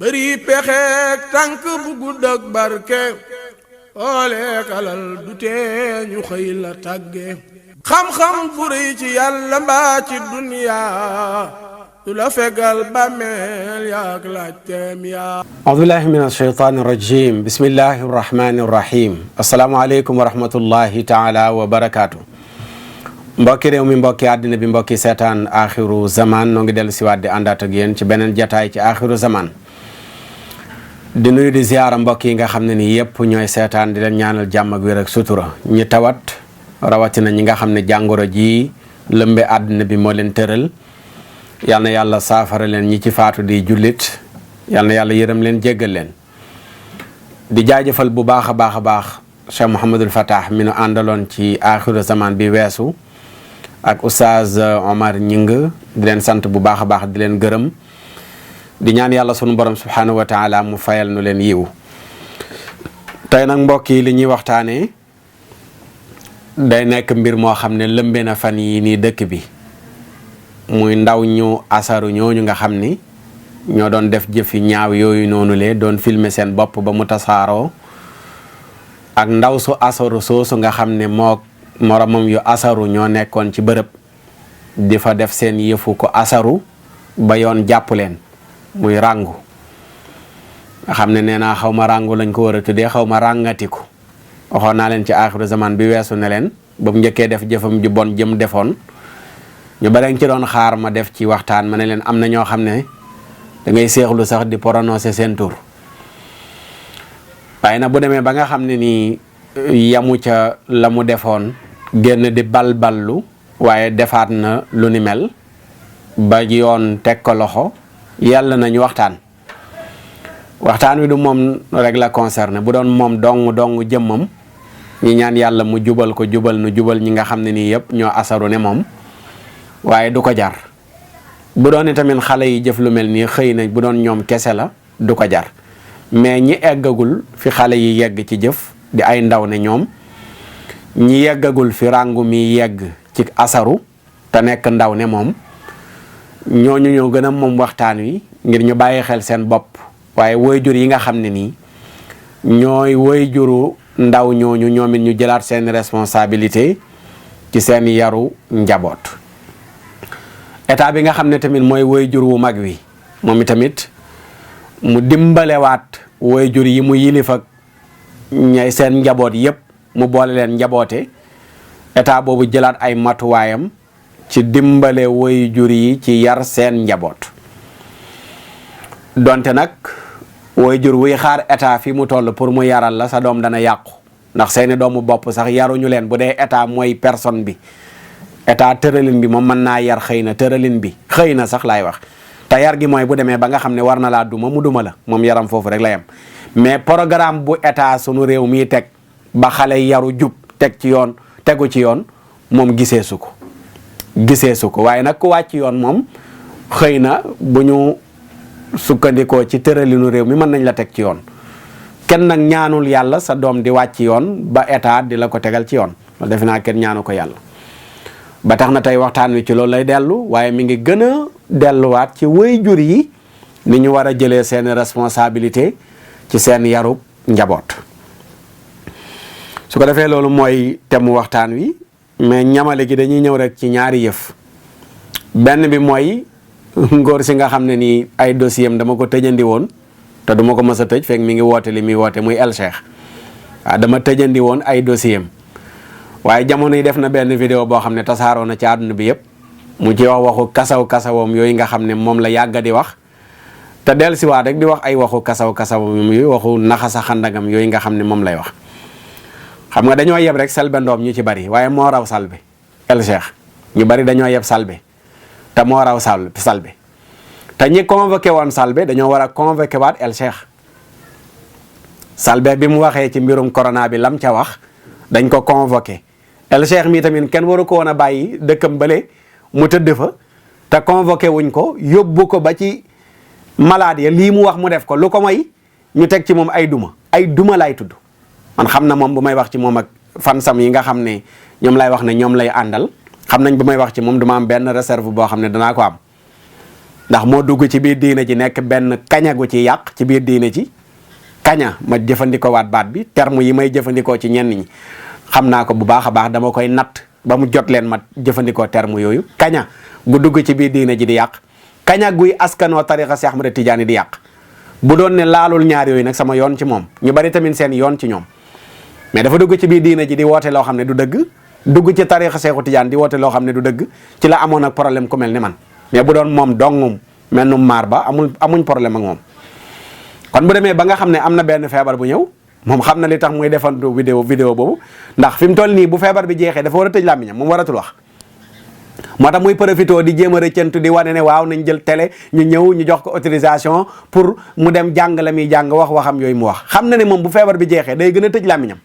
bëri pexeek tànk bu gudd ak barke ooleek alal du tee ñu xëy la tàgge xam-xam bu rëy ci yàlla mbaa ci duniyaa du la fegal bàmmeel yaak laajteem yaa audu billahi min alsheytaani irrajim bismillahi irrahmani irrahim asalaamaaleykum wa rahmatullahi taala wa barakaatu mbokki réew mi mbokki àddina bi mbokki seetaan axiru zaman noo ngi dellu siwaat di àndaat ak yéen ci beneen jataay ci axiru zaman di nuyu di ziyaara mbokk yi nga xam ne ni yëpp ñooy seetaan di leen ñaanal jàmm ak wér ak sutura ñi tawat rawatina ñi nga xam ne jàngoro ji lëmbe àddina bi moo leen tëral yal na yàlla saafara leen ñi ci faatu di jullit yal na yàlla yërëm leen jéggal leen di jaajëfal bu baax a baax Cheikh Mouhamadul Fatah mi nu àndaloon ci axiru zaman bi weesu ak Oustaz Omar Ñing di leen sant bu baax a baax di leen gërëm di ñaan yàlla sunu borom subhanahu wa taala mu fayal nu leen yiw tey nag mbokk yi li ñuy waxtaanee day nekk mbir moo xam ne lëmbe na fan yi nii dëkk bi muy ndaw ñu asaru ñooñu nga xam ni ñoo doon def jëfi ñaaw yooyu noonu le doon filmer seen bopp ba mu tasaaroo ak ndaw su asaru soosu nga xam ne moo moromam yu asaru ñoo nekkoon ci bërëb di fa def seen yëfu ko asaru ba yoon jàpp leen muy ràngu nga xam ne nee naa xaw ma ràngu lañ ko war a tuddee xaw ma ràngatiku waxoon naa leen ci axiru zaman bi weesu ne leen ba mu njëkkee def jëfam ju bon jëm defoon ñu bare ci doon xaar ma def ci waxtaan ma ne leen am na ñoo xam ne da ngay seexlu sax di prononcer seen tur waaye nag bu demee ba nga xam ne nii yamu ca la mu defoon génn di balballu waaye defaat na lu ni mel ba yoon teg ko loxo yàlla nañu waxtaan wi du moom rek la concerné bu doon moom dong jëmmam ñi ñaan yàlla mu jubal ko jubal ñi nga xam ne nii yëpp ñoo asaru ne moom waaye du ko jar bu doon tamit xale yi jëf lu mel nii xëy na bu doon ñoom kese la du ko jar mais ñi eggagul fi xale yi yegg ci jëf di ay ndaw ne ñoom ñi yeggagul fi ràngu mi yegg ci asaru te nekk ndaw ne moom ñooñu ñoo gën a moom waxtaan wi ngir ñu bàyyi xel seen bopp waaye waajur yi nga xam ne nii ñooy waajuru ndaw ñooñu ñoom it ñu jëlaat seen responsabilité ci seen yaru njaboot état bi nga xam ne tamit mooy waajur wu mag wi moom itamit mu dimbalewaat waajur yi mu yilif ak ñay seen njaboot yépp mu boole leen njaboote état boobu jëlaat ay matuwaayam ci dimbale waajur yi ci yar seen njaboot donte nag waajur wuy xaar état fi mu toll pour mu yaral la sa doom dana yàqu ndax seeni doomu bopp sax yaruñu leen bu dee état mooy personne bi état tëralin bi moom mën naa yar xëy na tëralin bi xëy na sax laay wax te yar gi mooy bu demee ba nga xam ne war na laa duma mu duma la moom yaram foofu rek la yem mais programme bu état sunu réew mii teg ba xale yaru jub tegu ci yoon moom gisee su ko waaye nag ku wàcc yoon moom xëy na bu ñu sukkandikoo ci tëralinu réew mi mën nañ la teg ci yoon kenn nag ñaanul yàlla sa doom di wàcc yoon ba état di la ko tegal ci yoon loolu defe naa kenn ñaanu ko yàlla ba tax na tey waxtaan wi ci loolu lay dellu waaye mi ngi gën a delluwaat ci waajur yi ni ñu war a jëlee seen responsabilité ci seen yarub njaboot su ko defee loolu mooy temu waxtaan wi mais ñamale gi dañuy ñëw rek ci ñaari yëf benn bi mooy ngóor si nga xam ne nii ay dossier am dama ko tëjandi woon te duma ko mës a tëj fekk mi ngi woote li muy woote muy El Cheikh waaw dama tëjandi woon ay dossier am waaye jamono yi def na benn vidéo boo xam ne tasaaroo na ci àdduna bi yëpp mu ci wax waxu kasawam yooyu nga xam ne moom la yàgga di wax te del si waat rek di wax ay waxu kasawam yooyu waxu naxasa xandangam yooyu nga xam ne moom lay wax xam nga dañoo yeb rek Selbé Ndom ñu ci bari waaye moo raw Selbé El Cheikh ñu bari dañoo yeb Selbé te moo raw Selbé te ñi convoqué woon Selbé dañoo war a convoqué waat El Cheikh Selbé bi mu waxee ci mbirum corona bi lam ca wax dañ ko convoqué El Cheikh mi tamit kenn waru ko woon a bàyyi dëkkam bële mu tëdd fa te convoqué wuñ ko yóbbu ko ba ci malade ya lii mu wax mu def ko lu ko may ñu teg ci moom ay duma lay tudd man xam na moom bu may wax ci moom ak fansam yi nga xam ne ñoom lay wax ne ñoom lay àndal xam nañ bu may wax ci moom duma am benn réserve boo xam ne danaa ko am ndax moo dugg ci biir diine ji nekk benn kaña gu ci yàq ci biir diine ji. kaña ma jëfandikoo waat baat bi terme yi may jëfandikoo ci ñenn ñi xam naa ko bu baax a baax dama koy natt ba mu jot leen ma jëfandikoo terme yooyu kaña gu dugg ci biir diine ji di yàq kaña guy askanoo tarixa Cheikh Ahmed Tidiane di yàq bu doon ne laalul ñaar yooyu nag sama yoon ci moom ñu bari tamit seen yoon ci ñoom mais dafa dugg ci biir diine ji di woote loo xam ne du dëgg dugg ci tarixa Cheikh Tidiane di woote loo xam ne du dëgg ci la amoon ak problème ku mel ni man mais bu doon moom dongum mel nu maar ba amuñ problème ak moom kon bu demee ba nga xam ne am na benn feebar bu ñëw moom xam na li tax muy defantu vidéo boobu ndax fi mu toll nii bu feebar bi jeexee dafa war a tëj làmmiñam moom waratul wax moo tax muy profité di jéem a rëccantu di wane ne waaw nañ jël télé ñu ñëw ñu jox ko autorisation pour mu dem jàng la muy jàng wax waxam yooyu mu wax xam na ne moom bu feebar bi jeexee day gën a tëj làmmiñam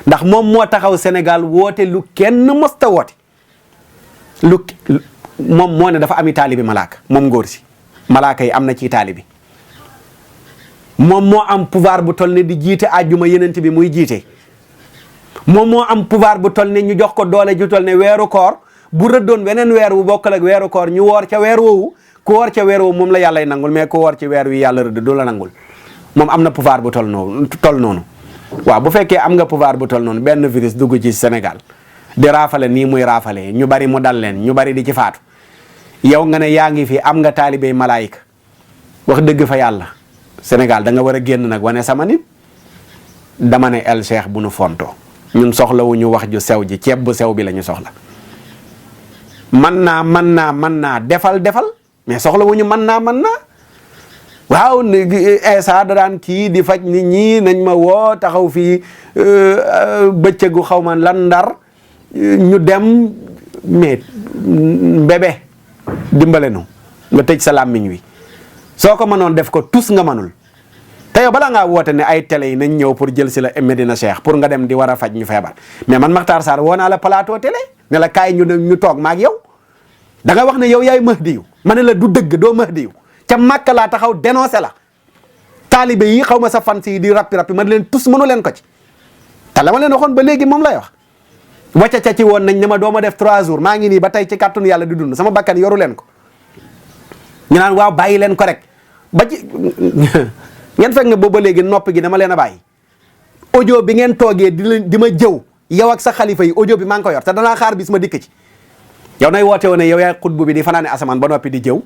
ndax moom moo taxaw Sénégal woote lu kenn mosta woote moom moo ne dafa ami taalibi malaaka moom ngóor si malaaka yi am na ci taalibi moom moo am pouvoir bu toll ne di jiite àjjuma yenent bi muy jiite moom moo am pouvoir bu toll ne ñu jox ko doole ju toll ne weeru koor bu rëddoon weneen weer wu bokkal ak weeru koor ñu woor ca weer woowu ku woor ca weer woowu moom la yàllay nangul mais ku woor ci weer wi yàlla rëdd du la nangul moom am na pouvoir bu toll noonu waaw bu fekkee am nga pouvoir bu toll noonu benn virus dugg ci Sénégal di raafale nii muy raafale ñu bari mu dal leen ñu bari di ci faatu yow nga ne yaa ngi fi am nga taalibey malaayika wax dëgg fa yàlla Sénégal da nga war a génn nag wane sama nit dama ne el cheikh bu nu fonto ñun soxlawuñu wax ju sew ji ceeb bu sew bi la ñu soxla mën naa defal mais soxlawuñu mën naa waaw Esa da daan kii di faj nit ñi nañ ma woo taxaw fii bëccëgu xaw ma lan Ndar ñu dem mais bébé dimbale nu nga tëj sa làmmiñ wi soo ko mënoon def ko tus nga mënul te yow balaa ngaa woote ne ay télé yi nañ ñëw pour jël si la Medina Cheikh pour nga dem di war a faj ñu feebar mais man Makhtar Sarr woo naa la plateau télé ne la kaay ñu toog maag yow da nga wax ne yow yaay Mahdiyu ma ne la du dëgg doo Mahdiyu ca Màkka laa taxaw dénoncé la taalibe yi xaw ma sa fans yi di rappi ma leen tus mënu leen ko ci te la ma leen waxoon ba léegi moom lay wax wacca ca ci woon nañ ne ma dooma def 3 jours maa ngi nii ba tey ci kàttanu yàlla di dund sama bakkan yoru leen ko ñu naan waaw bàyyi leen ko rek ba ci ngeen fekk nga booba léegi nopp gi dama leen a bàyyi audio bi ngeen toogee di ma jëw yow ak sa xalifa yi audio bi maa ngi ko yor te danaa xaar bis ma dikk ci yow nay woote woon ne yow yaay xutbu bi di fanaane asamaan ba noppi di jëw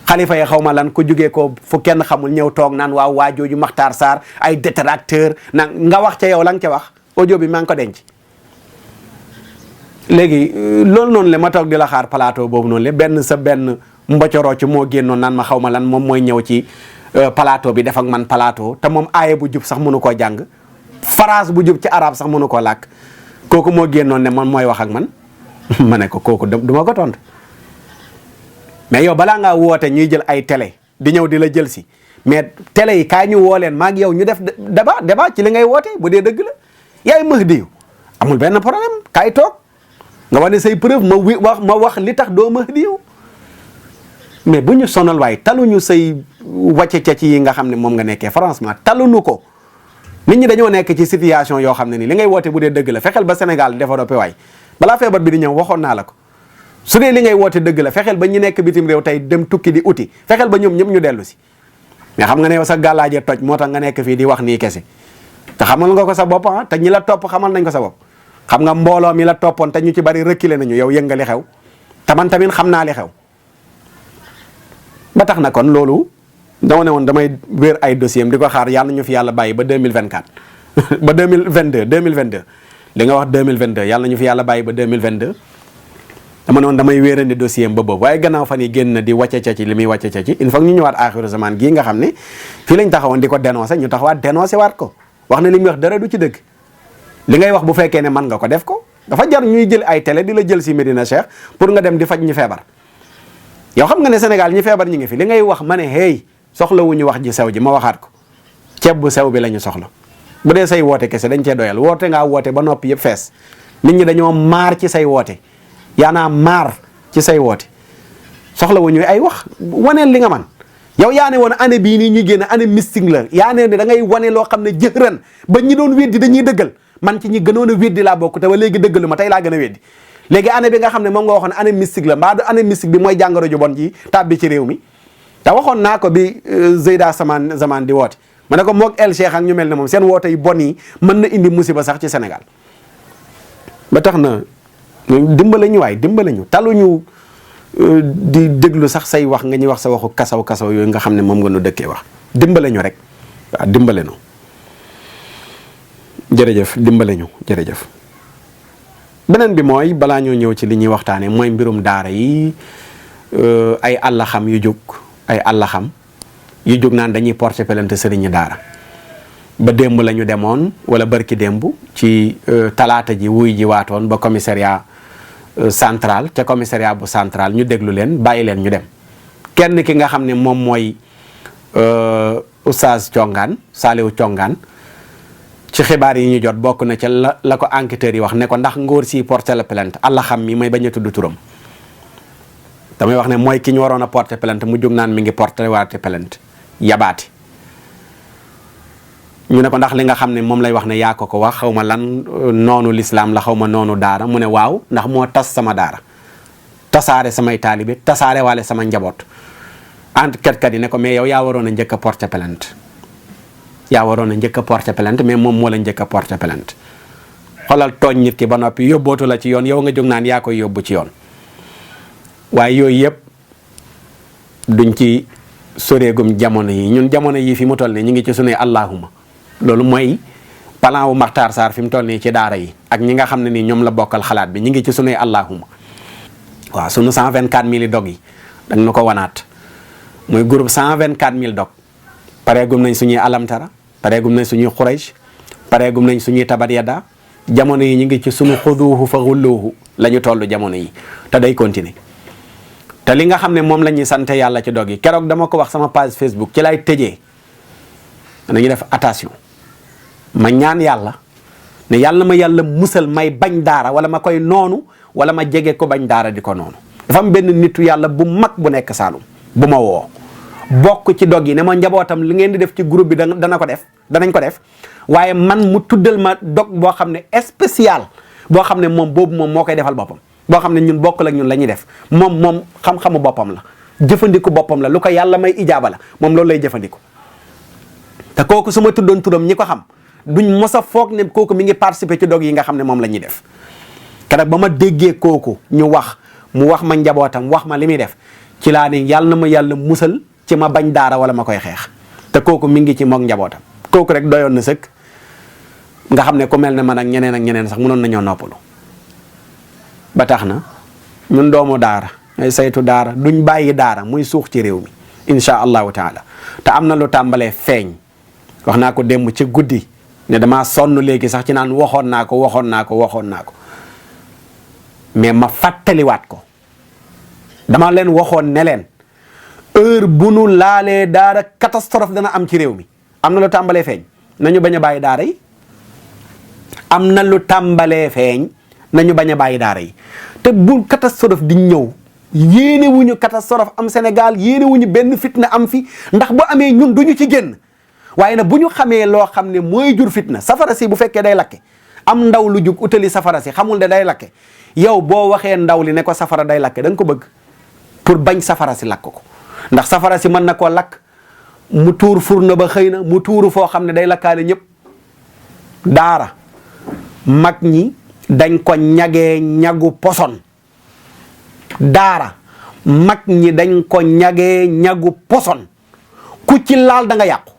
xalifa yi xaw ma lan ko jugee ko fu kenn xamul ñëw toog naan waaw waa jooju Makhtar Sarr ay détracteur na nga wax ca yow la nga ca wax audio bi maa ngi ko denc léegi loolu noonu le ma toog di la xaar plateau boobu noonu le benn mbocoroo ci moo génnoon naan ma xaw ma lan moom mooy ñëw ci plateau bi def ak man plateau te moom aaye bu jub sax mënu koo jàng phrase bu jub ci arab sax mënu koo làkk kooku moo génnoon ne man mooy wax ak man ma ne ko kooku du ma ko tontu mais yow balaa ngaa woote ñuy jël ay télé di ñëw di la jël si mais télé yi kaay ñu woo leen maag yow ñu def débat ci li ngay woote bu dee dëgg la yaay Mahdiyu amul benn problème kaay toog nga wane say preuve ma wax li tax doo Mahdiyu mais bu ñu sonal waaye taluñu say wàcce ca ci yi nga xam ne moom nga nekkee franchement taluñu ko nit ñi dañoo nekk ci situation yoo xam ne nii li ngay woote bu dee dëgg la fexeel ba Sénégal développé waay balaa feebar bi di ñëw waxoon naa la ko su dee li ngay woote dëgg la fexeel ba ñu nekk bitim réew tey dem tukki di uti fexeel ba ñoom ñëpp ñu dellu si mais xam nga ne yow sa gàllaaje toj moo tax nga nekk fii di wax nii kese te xamal nga ko sa bopp te ñi la topp xamal nañ ko sa bopp xam nga mbooloo mi la toppoon te ñu ci bari reculé nañu yow yënga li xew te man tamit xam naa li xew ba tax na kon loolu dama ne woon damay wéer ay dossier am di ko xaar yàlla ñu fi yàlla bàyyi ba 2024 ba 2022 li nga wax 2022 yàlla ñu fi yàlla bàyyi ba 2022 dama ne woon damay wéerandi dossier am ba boobu waaye gannaaw fan yi génn na di wàcce ca ci li muy wàcce ca ci il faut ñu ñëwaat aaxiru zaman gii nga xam ne fii lañ taxawoon di ko dénoncé ñu taxawaat dénoncé waat ko wax ne li muy wax dara du ci dëgg li ngay wax bu fekkee ne mën nga ko def ko dafa jar ñuy jël ay télé di la jël si Medina Cheikh pour nga dem di faj ñi feebar yow xam nga ne Sénégal ñi feebar ñi ngi fi li ngay wax ma ne hey soxlawuñu wax ji sew ji ma waxaat ko ceeb bu sew bi la ñu soxla bu dee say woote kese dañ cee doyal woote ngaa woote ba noppi yëpp fees nit ñi dañoo maar ci say woote yaanaa maar ci say woote soxlawuñu ay wax waneel li nga man yow yaa ne woon année bii nii ñu génn année mystique la yaa ne da ngay wane loo xam ne jëxëran ba ñi doon weddi dañuy dëggal man ci ñi gënoon a weddi laa bokk te ba léegi dëggalu ma tey laa gën a weddi léegi année bi nga xam ne moom nga waxoon année mystique la mbaa du année mystique bi mooy jàngoro ju bon ji tàbbi ci réew mi te waxoon naa ko bi Zeyda Zaman di woote ma ne ko moog El Cheikh ak ñu mel ne moom seen woote yu bon yi mën na indi musiba sax ci Sénégal ba tax na dimbale ñu waay dimbale ñu taluñu di déglu sax say wax nga ñuy wax sa waxu kasaw yooyu nga xam ne moom nga nu dëkkee wax dimbale ñu rek waaw dimbale ñu jërëjëf dimbale ñu jërëjëf. beneen bi mooy balaa ñoo ñëw ci li ñuy waxtaanee mooy mbirum daara yi ay àllaxam yu jóg naan dañuy porter plainte sëriñi daara ba démb la ñu demoon wala barki démb ci talaata ji wuy ji waatoon ba commissariat central ca commissariat bu central ñu déglu leen bàyyi leen ñu dem kenn ki nga xam ne moom mooy oustaz Congaan Saliou Congaan ci xibaar yi ñu jot bokk na ca la ko enquêteurs yi wax ne ko ndax ngóor si porter la plainte Allah xam mi may bañ a tudd turam damay wax ne mooy ki ñu waroon a porter plainte mu jóg naan mi ngi porter waate plainte yabaati ñu ne ko ndax li nga xam ne moom lay wax ne yaa ko wax xaw ma lan noonu lislaam la xaw ma noonu daara mu ne waaw ndax moo tas sama daara tasaare samay taalibe tasaare waale sama njaboot enquête kat yi ne ko mais yow yaa waroon a njëkk a porter plainte yaa waroon a njëkk a porter plainte mais moom moo la njëkk a porter plainte xoolal tooñ nit ki ba noppi yóbbootu la ci yoon yow nga jóg naan yaa koy yóbbu ci yoon waaye yooyu yëpp duñ ci soreegum jamono yi ñun jamono yi fi mu toll nii ñu ngi ci sunuy allahuma loolu mooy plan wu Makhtar Sarr fi mu toll nii ci daara yi ak ñi nga xam ne nii ñoom la bokkal xalaat bi ñu ngi ci sunuy allahuma waaw sunu 124000 dog yi dañ na ko wanaat muy groupe 124000 dog pareegum nañ suñuy alamtara pareegum nañ suñuy xuraysh pareegum nañ suñuy tabat yadda jamono yi ñu ngi ci suñu xuduuhu fa xulluuhu la ñu toll jamono yi te day continuer te li nga xam ne moom la ñuy sante yàlla ci dog yi keroog dama ko wax sama page Facebook ci lay tëjee nañu def attention ma ñaan yàlla ne yàlla ma yàlla musal may bañ daara wala ma koy noonu wala ma jege ko bañ daara di ko noonu dafa am benn nitu yàlla bu mag bu nekk Saalum bu ma woo bokk ci dog yi ne ma njabootam li ngeen di def ci groupe bi danañ ko def waaye man mu tuddal ma dog boo xam ne spécial boo xam ne moom boobu moom moo koy defal boppam boo xam ne ñun bokkul ak ñun la ñuy def moom xam-xamu boppam la jëfandiku boppam la lu ko yàlla may ijaaba la moom loolu lay jëfandiku te kooku su ma tuddoon turam ñi ko xam duñ mos a foog ne kooku mi ngi participer ci dog yi nga xam ne moom la ñuy def keroog ba ma déggee kooku mu wax ma njabootam wax ma li muy def ci laa ne yàlla na ma yàlla musal ci ma bañ daara wala ma koy xeex te kooku mi ngi ci moog njabootam kooku rek doyoon na sëkk nga xam ne ku mel ne man ak ñeneen sax mënoon nañoo noppalu ba tax na ñun doomu daara ay saytu daara duñ bàyyi daara muy suux ci réew mi insha allahu taala te am na lu tàmbalee feeñ wax naa ko démb ci guddi ne damaa sonn léegi sax ci naan waxoon naa ko mais ma fàttaliwaat ko dama leen waxoon ne leen heure bu nu laalee daara catastrophe dana am ci réew mi am na lu tàmbalee feeñ nañu bañ a bàyyi daara yi am na lu tàmbalee feeñ nañu bañ a bàyyi daara yi te bu catastrophe di ñëw yéene wuñu catastrophe am Sénégal yéene wuñu benn fitna am fi ndax bu amee ñun duñu ci génn waaye nag bu ñu xamee loo xam ne mooy jur fitna safara si bu fekkee day lakke am ndaw lu jug utali safara si xamul ne day lakke yow boo waxee ndaw li ne ko safara day lakke da nga ko bëgg pour bañ safara si lakk ko ndax safara si mën na koo lakk mu tuur furna ba xëy na mu tuuru foo xam ne day lakkaale ñëpp daara mag ñi dañ ko ñagee ñagu poson daara mag ñi dañ ko ñagee ñagu poson ku ci laal da nga yàqu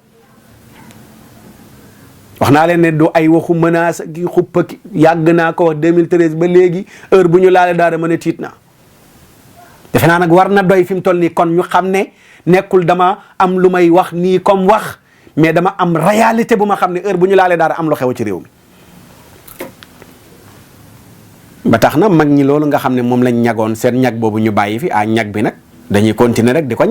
wax naa leen ne du ay waxu menace ki xuppa ki yàgg naa ko wax 2013 ba léegi heure bu ñu laalee daara ma ne tiit naa defe naa nag war na doy fi mu toll nii kon ñu xam ne nekkul dama am lu may wax nii comme wax mais dama am réalité bu ma xam ne heure bu ñu laalee daara am lu xew ci réew mi ba tax na mag ñi loolu nga xam ne moom lañ ñagoon seen ñag boobu ñu bàyyi fi ñag bi nag dañuy continuer rek di ko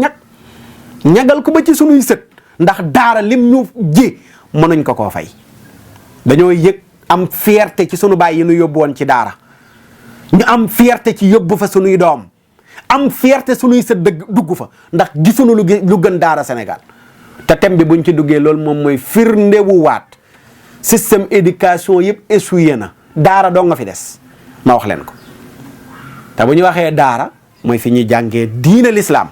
ñagal ko ba ci sunuy sët ndax daara lim ñu ji mënuñ ko koo fay dañoo yëg am fierté ci sunu baay yi nu yóbbu woon ci daara ñu am fierté ci yóbbu fa sunuy doom am fierté sunuy sët dugg fa ndax gisuñu lu gën daara Sénégal te thème bi buñ ci duggee loolu moom mooy firndewu waat système éducation yëpp essuyé na daara doo nga fi des ma wax leen ko te bu ñu waxee daara mooy fi ñuy jàngee diina lislaam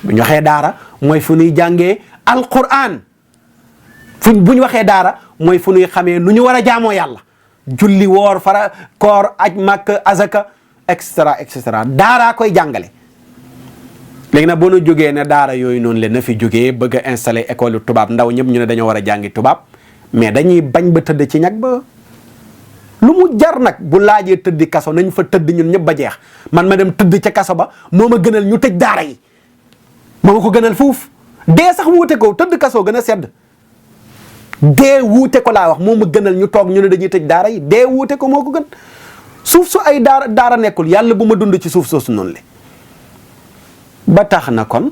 bu ñu waxee daara mooy fu ñuy jàngee alquran bu ñu waxee daara mooy fu ñuy xamee nu ñu war a jaamoo yàlla julli woor fara koor aj màkk azaka et cetera daaraa koy jàngale. léegi nag boo nu jógee ne daara yooyu noonu leen na fi jógee bëgg a installé école tubaab ndaw ñëpp ñu ne dañoo war a jàngi tubaab mais dañuy bañ ba tëdd ci ñag ba lu mu jar nag bu laajee tëddi kaso nañ fa tëdd ñun ñëpp ba jeex man ma dem tëdd ca kaso ba moo ma gënal ñu tëj daara yi moo ma ko gënal fuuf dee sax wuute ko tëdd kaso gën a sedd dee wuute ko laa wax moo ma gënal ñu toog ñu ne dañuy tëj daara yi dee wuute ko moo ko gën suuf su ay daara nekkul yàlla bu ma dund ci suuf soosu noonu le ba tax na kon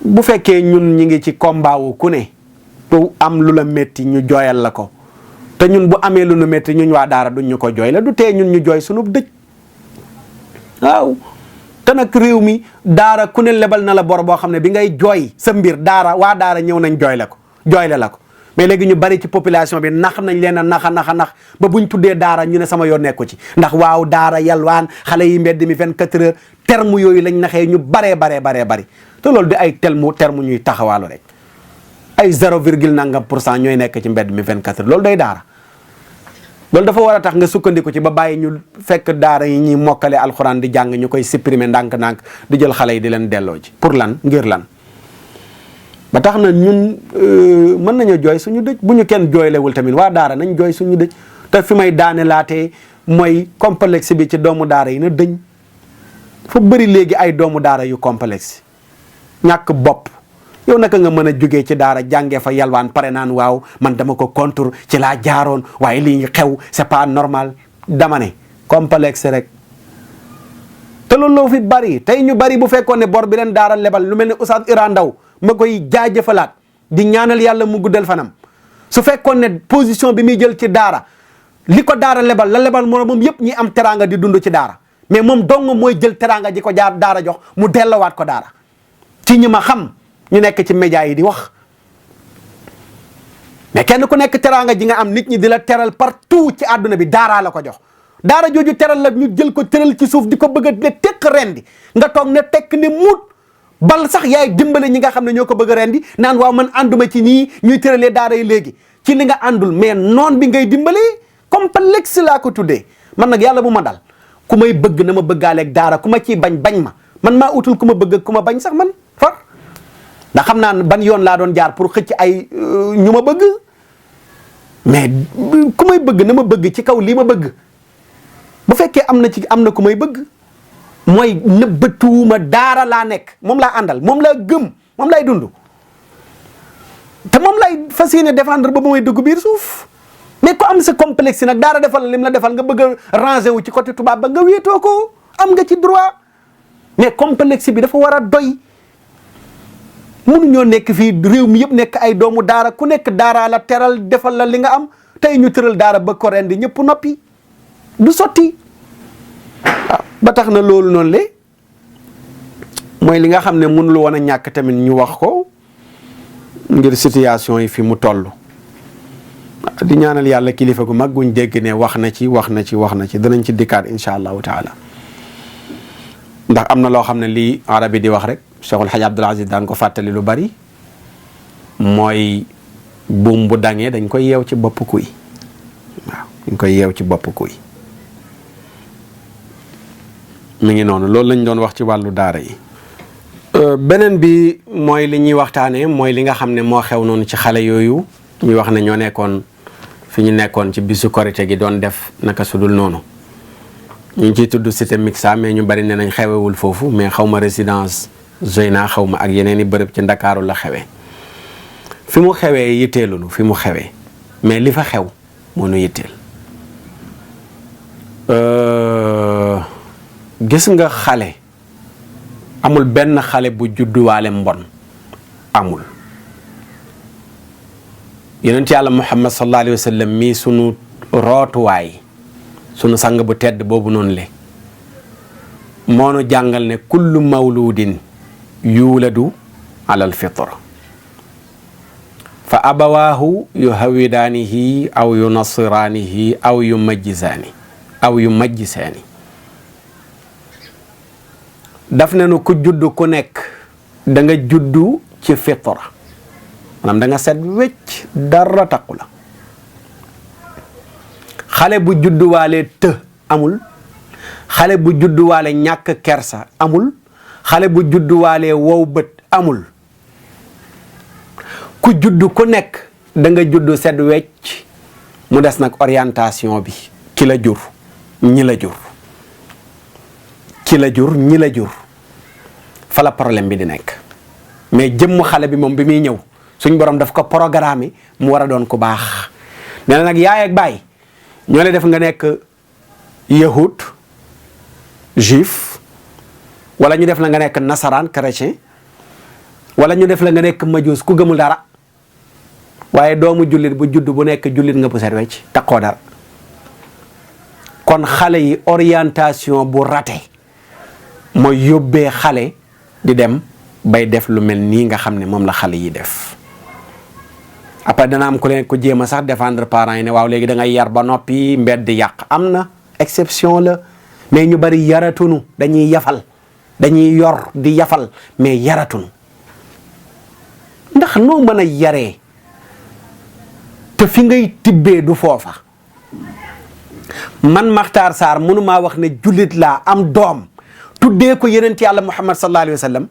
bu fekkee ñun ñi ngi ci combat wu ku ne tu am lu la métti ñu jooyal la ko te ñun bu amee lu nu métti ñun waa daara duñ ñu ko jooy la du tee ñun ñu jooy sunu dëj waaw te nag réew mi daara ku ne lebal na la bor boo xam ne bi ngay jooy sa mbir daara waa daara ñëw nañ jooyle la ko mais léegi ñu bari ci population bi nax nañ leen a nax ba buñ tuddee daara ñu ne sama yoon nekku ci ndax waaw daara yalwaan xale yi mbedd mi 24 heures terme yooyu lañ naxee ñu bari te loolu di ay terme ñuy taxawaalu rek ay 0,nangam% ñooy nekk ci mbedd mi 24 heures loolu day daara loolu dafa war a tax nga sukkandiku ci ba bàyyi ñu fekk daara yi ñuy mokkale alxuraan di jàng ñu koy supprimer ndànk-ndànk di jël xale yi di leen delloo ji pour lan ngir lan ba tax na ñun mën nañu jooy suñu dëj bu ñu kenn jooylewul tamit waa daara nañ jooy suñu dëj te fi may daane laatee mooy complexe bi ci doomu daara yi na dëñ fa bëri léegi ay doomu daara yu complexe ñàkk bopp yow naka nga mën a jógee ci daara jàngee fa yalwaan pare naan waaw man dama ko contour ci laa jaaroon waaye lii ngi xew c'est pas normal dama ne complexe rek te loolu loo fi bari tey ñu bari bu fekkoon ne bor bi leen daara lebal lu mel ne Oustaz Iran Ndaw ma koy jaajëfalaat di ñaanal yàlla mu guddal fanam su fekkoon ne position bi muy jël ci daara li ko daara lebal la lebal moom yëpp ñi am teraanga di dund ci daara mais moom dong mooy jël teraanga ji ko daara jox mu dellowaat ko daara ci ñi ma xam ñu nekk ci média yi di wax mais kenn ku nekk teraanga ji nga am nit ñi di la teral partout ci àdduna bi daaraa la ko jox daara jooju teral la ñu jël ko tëral ci suuf di ko bëgg a ne tekk rendi nga toog ne tekk ne muut bal sax yaay dimbale ñi nga xam ne ñoo ko bëgg a rendi naan waaw man ànduma ci nii ñuy tëralee daara yi léegi ci li nga àndul mais noon bi ngay dimbale complexe laa ko tuddee man nag yàlla bu ma dal ku may bëgg na ma bëggaaleeg daara ku ma ciy bañ ma man maa utul ku ma bëgg ku ma bañ sax man far ndax xam naa ban yoon laa doon jaar pour xëcc ay ñu ma bëgg mais ku may bëgg na ma bëgg ci kaw lii ma bëgg bu fekkee am na ku may bëgg mooy nëbbatuuma daara laa nekk moom laa àndal moom laa gëm moom lay dund te moom lay fas yéene défendre ba may dugg biir suuf mais ku am sa complexe nag daara defal lim la defal nga bëgg a ranger wu ci côté tubaab ba nga wéetoo ko am nga ci droit mais complexe bi dafa war a doy mënuñoo nekk fii réew mi yëpp nekk ay doomu daara ku nekk daara la teral defal la li nga am tey ñu tëral daara ba ko rendi ñëpp noppi du sotti waaw ba tax na loolu noonu le mooy li nga xam ne mënul woon a ñàkk tamit ñu wax ko ngir situation yi fi mu toll di ñaanal yàlla kilifa gu mag guñ dégg ne wax na ci danañ ci dikkaat incha allahu taala ndax am na loo xam ne lii arabi di wax rek Cheikhul Hadj Abdoul Aziz daan ko fàttali lu bari mooy buum bu dangee dañ koy yeew ci bopp kuy waaw dañ koy yeew ci bopp kuy mi ngi noonu loolu lañ doon wax ci wàllu daara yi. beneen bi mooy li ñuy waxtaanee mooy li nga xam ne moo xew noonu ci xale yooyu ñu wax ne ñoo nekkoon fi ñu nekkoon ci bisu korite gi doon def naka sudul noonu ñu ngi ciy tudd cité mixa mais ñu bari ne nañ xewewul foofu mais xaw ma résidence Zeyna xaw ma ak yeneen i bërëb ci ndakaaru la xewee fi mu xewee yitteelunu fi mu xewee mais li fa xew moo nu yitteel gis nga xale amul benn xale bu judduwaale mbon amul yonent yàlla Muhammad sallallahu alayhi wa sallam mii sunu rootuwaay sunu sang bu tedd boobu noonu le moo nu jàngal ne kullu mawludin yuuladu alal fitra fa abawaahu yuhawidaanihi aw yunasiraanihi aw yumajjisaani aw yu majj seeni daf ne nu ku juddu ku nekk da nga juddu ci fitra maanaam da nga set wecc dara takku la xale bu judduwaale të amul xale bu judduwaale ñàkk kersa amul xale bu judduwaale wow bët amul ku juddu ku nekk da nga juddu set wecc mu des nag orientation bi ki la jur ñi la jur ki la jur ñi la jur fa la problème bi di nekk mais jëmm xale bi moom bi muy ñëw suñ borom daf ko programme mu war a doon ku baax nee na nag yaay ak baay ñoo lay def nga nekk yahud juif wala ñu def la nga nekk nasaraan chrétien wala ñu def la nga nekk majuus ku gëmul dara waaye doomu jullit bu judd bu nekk jullit nga bu set wecc takkoo dara kon xale yi orientation bu raté mooy yóbbee xale di dem bay def lu mel nii nga xam ne moom la xale yi def après dana am ku leen ko jéem a sax défendre parents yi ne waaw léegi da ngay yar ba noppi mbedd yàq am na exception la mais ñu bari yaratunu dañuy yafal dañuy yor di yafal mais yaratunu ndax noo mën a yaree te fi ngay tibbee du foofa man Makhtar Sarr mënumaa wax ne jullit laa am doom tuddee ko yeneen yàlla Muhammad sallallahu alayhi wa sallam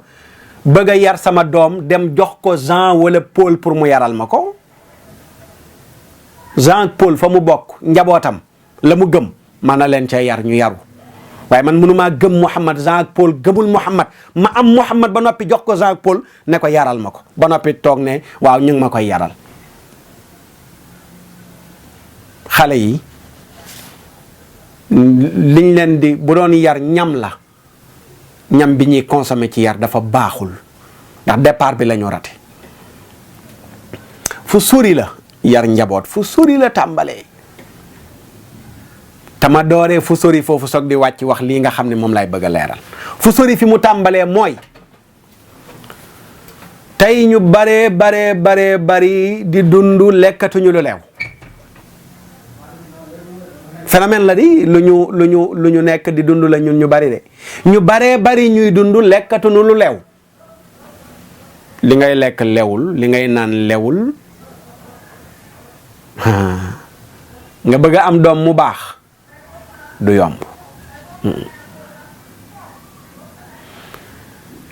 bëgg a yar sama doom dem jox ko Jean wala Paul pour mu yaral ma ko Jean Paul fa mu bokk njabootam la mu gëm man na leen ca yar ñu yaru waaye man mënumaa gëm Muhammad Jean ak Paul gëmul Muhammad ma am Muhammad ba noppi jox ko Jean ak Paul ne ko yaral ma ko ba noppi toog ne waaw ñu ngi ma koy yaral xale yi liñ leen di bu doon yar ñam la ñam bi ñuy consommer ci yar dafa baaxul ndax départ bi la ñu raté fu sori la yar njaboot fu sori la tàmbalee tama dooree fu sori foofu soog di wàcc wax lii nga xam ne moom lay bëgg a leeral fu sori fi mu tàmbalee mooy tey ñu bari di dund lekkatuñu lu leew phénomène la di lu ñu nekk di dund la ñun ñu bari de ñu bari ñuy dund lekkatuñu lu leew li ngay lekk lewul li ngay naan lewul nga bëgg a am doom mu baax du yomb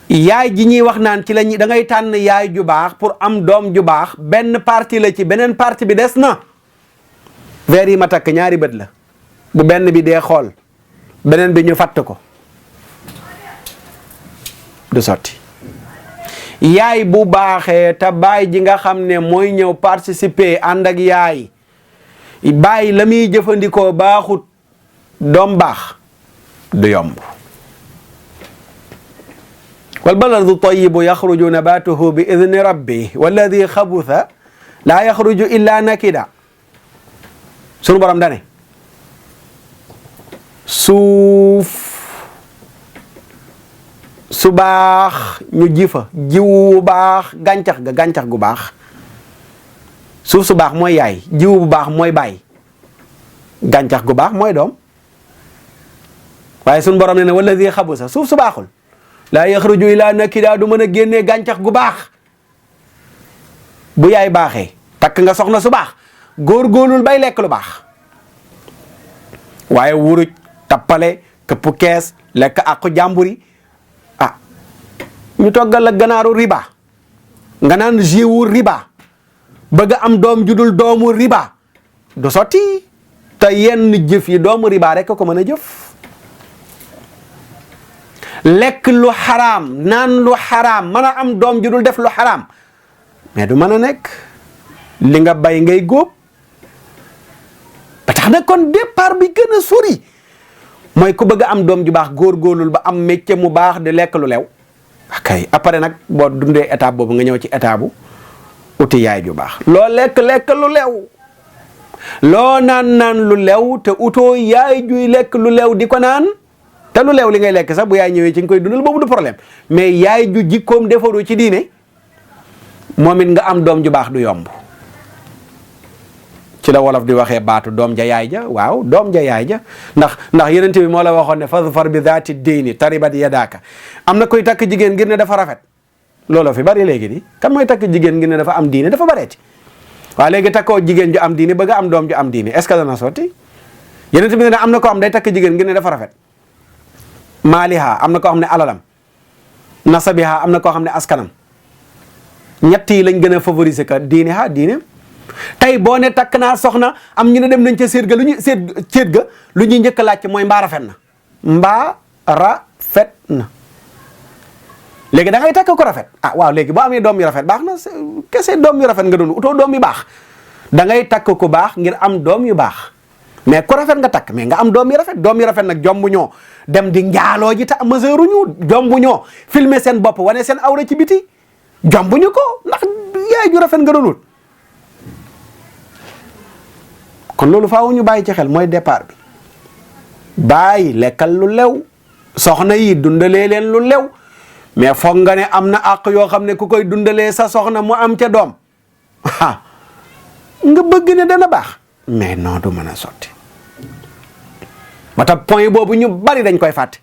yaay ji ñuy wax naan ci lañu da ngay tànn yaay ju baax pour am doom ju baax benn partie la ci beneen partie bi des na veer yi ma takk ñaari bët la bu benn bi dee xool beneen bi ñu fatt ko du sotti yaay bu baaxee te baay ji nga xam ne mooy ñëw participer ànd ak yaay baay la muy jëfandikoo baaxut doom baax du yomb wal baladu tayyibu yaxruju nabatuhu bi idni rabbi walladi xabutha laa yaxruju illa nakida sunu borom dane suuf su baax ñu ji fa jiwu bu baax gàncax gu baax suuf su baax mooy yaay jiwu bu baax mooy baay gàncax gu baax mooy doom waaye sunu borom ne ne walladi xabusa suuf su baaxul laa yaxruju ila nakida du mën a génnee gàncax gu baax bu yaay baaxee takk nga soxna su baax góorgóorlul bay lekk lu baax waaye wuruj tappale këpp kees lekk àqu jàmburi ah ñu toggal la ganaaru riba nga naan jiwu riba bëgg am doom judul doomu riba du sotti te yenn jëf yi doomu riba rek ko mën a jëf lekk lu xaraam naan lu xaraam mën a am doom judul def lu xaraam mais du mën a nekk li nga bay ngay góob ba tax na kon départ bi gën a sori mooy ku bëgg a am doom ju baax góorgóorlul ba am métier mu baax di lekk lu lew ok après nag boo dundee étape boobu nga ñëw ci étape bu uti yaay ju baax loo lekk lu lew loo naan lu lew te utoo yaay juy lekk lu lew di ko naan te lu lew li ngay lekk sax bu yaay ñëwee ci nga koy dundal boobu du problème mais yaay ju jikkoom defaru ci diine moom it nga am doom ju baax du yomb ci la wolof di waxee baatu doom ja yaay ja waaw doom ja yaay ja ndax yenente bi moo la waxoon ne fadfar bi zaati diini taribat yadaaka am na koy takk jigéen ngir ne dafa rafet looloo fi bari léegi di kan mooy takk jigéen ngir ne dafa am diine dafa bareeti waaw léegi takkoo jigéen ju am diine bëgg a am doom ju am diine est-ce que dana sotti yenente bi ne am na ko am day takk jigéen ngir ne dafa rafet maaliha am na koo xam ne alalam nasabiha am na koo xam ne askanam ñett yi lañ gën a favoriser ka diine ha diine tey boo ne takk naa soxna am ñu ne dem nañ ca séet ga lu ñuy séet ga lu ñuy njëkk a laajte mooy mbaa rafet na mbaa rafet na léegi da ngay takk ko rafet ah waaw léegi boo amee doom yu rafet baax na kese doom yu rafet nga doon utoo doom yu baax da ngay takk ku baax ngir am doom yu baax mais ku rafet nga takk mais nga am doom yu rafet nag jombu ñoo dem di njaaloo ji ta mesure ñu jombu ñoo filmer seen bopp wane seen awra ci biti jombu ñu ko ndax yaay ju rafet nga doon wut kon loolu faaw ñu bàyyi ci xel mooy départ bi bàyyi lekkal lu lew soxna yi dundalee leen lu lew mais foog nga ne am na àq yoo xam ne ku koy dundalee sa soxna mu am ca doom ah nga bëgg ne dana baax mais non du mën a sotti moo tax point boobu ñu bari dañ koy fàtte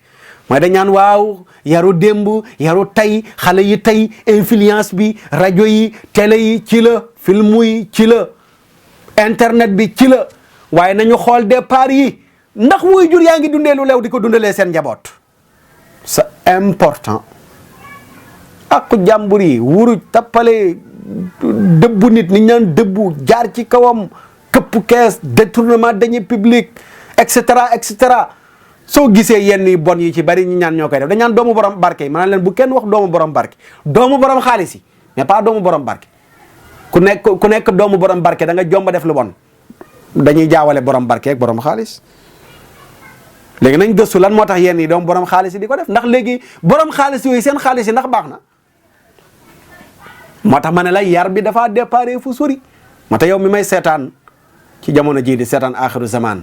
mooy dañ naan waaw yaru démb yaru tey xale yi tey influence bi rajo yi télé yi ci la film yi ci la internet bi ci la waaye nañu xool départ yi ndax wuy jur yaa ngi dundee lu lew di ko dundalee seen njaboot c'est important ak jàmbur yi wuruj tappale dëbbu nit ni ñaan dëbbu jaar ci kawam këpp kees détournement deniers publics et cetera soo gisee yenn yi bon yi ci bari ñi ñaan ñoo koy def dañ ñaan doomu borom barke yi maanaam leen bu kenn wax doomu borom barke doomu borom xaalis yi mais pas doomu borom barke ku nekk doomu borom barke da nga jomba def lu bon dañuy jaawale borom barke ak borom xaalis léegi nañ gëstu lan moo tax yenn yi doomu borom xaalis yi di ko def ndax léegi borom xaalis yooyu seen xaalis yi ndax baax na moo tax ma ne la yar bi dafa déparé fu sori moo tax yow mi may seetaan ci jamono jii di seetaan axiru zaman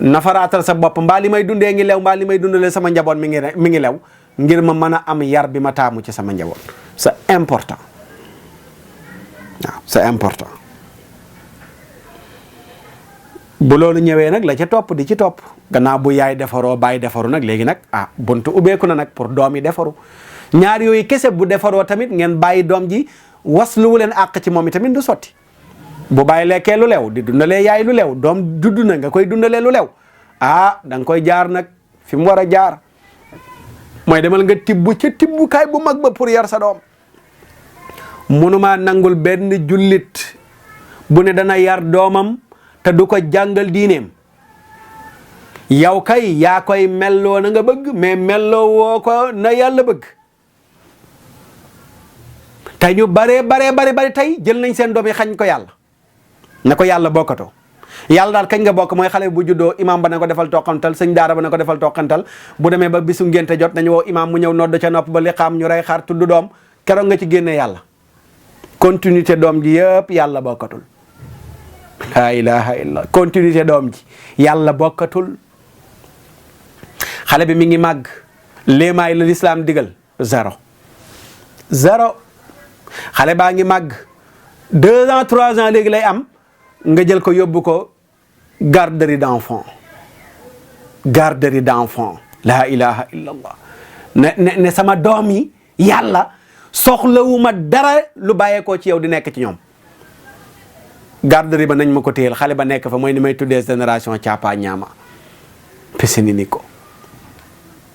nafaraatal sa bopp mbaa li may dundee ngi lew mbaa li may dundalee sama njaboot mi ngi lew ngir ma mën a am yar bi ma taamu ci sama njaboot c'est important waaw c'est important bu loolu ñëwee nag la ca topp di ci topp gannaaw bu yaay defaroo baay defaru nag léegi nag buntu ubbeeku na nag pour doom yi defaru ñaar yooyu kese bu defaroo tamit ngeen bàyyi doom ji wasluwu leen àq ci moom i tamit du sotti bu bàyyi lekkee lu lew di dundalee yaay lu lew doom dudd na nga koy dundalee lu lew da nga koy jaar nag fi mu war a jaar mooy demal nga tibb ca tibbukaay bu mag ba pour yar sa doom mënuma nangul benn jullit bu ne dana yar doomam te du ko jàngal diineem yow kay yaa koy melloo na nga bëgg mais melloo woo ko na yàlla bëgg tey ñu bari tey jël nañ seen doom yi xañ ko yàlla ne ko yàlla bokkatoo yàlla daal kañ nga bokk mooy xale bu juddoo imam ba na ko defal toqantal sëñ daara ba na ko defal toqantal bu demee ba bisu ngénte jot nañu woo imam mu ñëw nodd ca nopp ba li xaam ñu rey xaar tudd doom keroog nga ci génne yàlla continuité doom ji yëpp yàlla bokkatul la ilaha illa continuité doom ji yàlla bokkatul xale bi mi ngi màgg léemaay la l'islam digal zéro xale baa ngi màgg 2 ans 3 ans léegi lay am nga jël ko yóbbu ko garderie d'enfant la ilaha illallah ne sama doom yi yàlla soxlawuma dara lu bàyyeekoo ci yow di nekk ci ñoom garderie ba nañ ma ko téyel xale ba nekk fa mooy ni may tuddee génération caapa ñaama pisini ni ko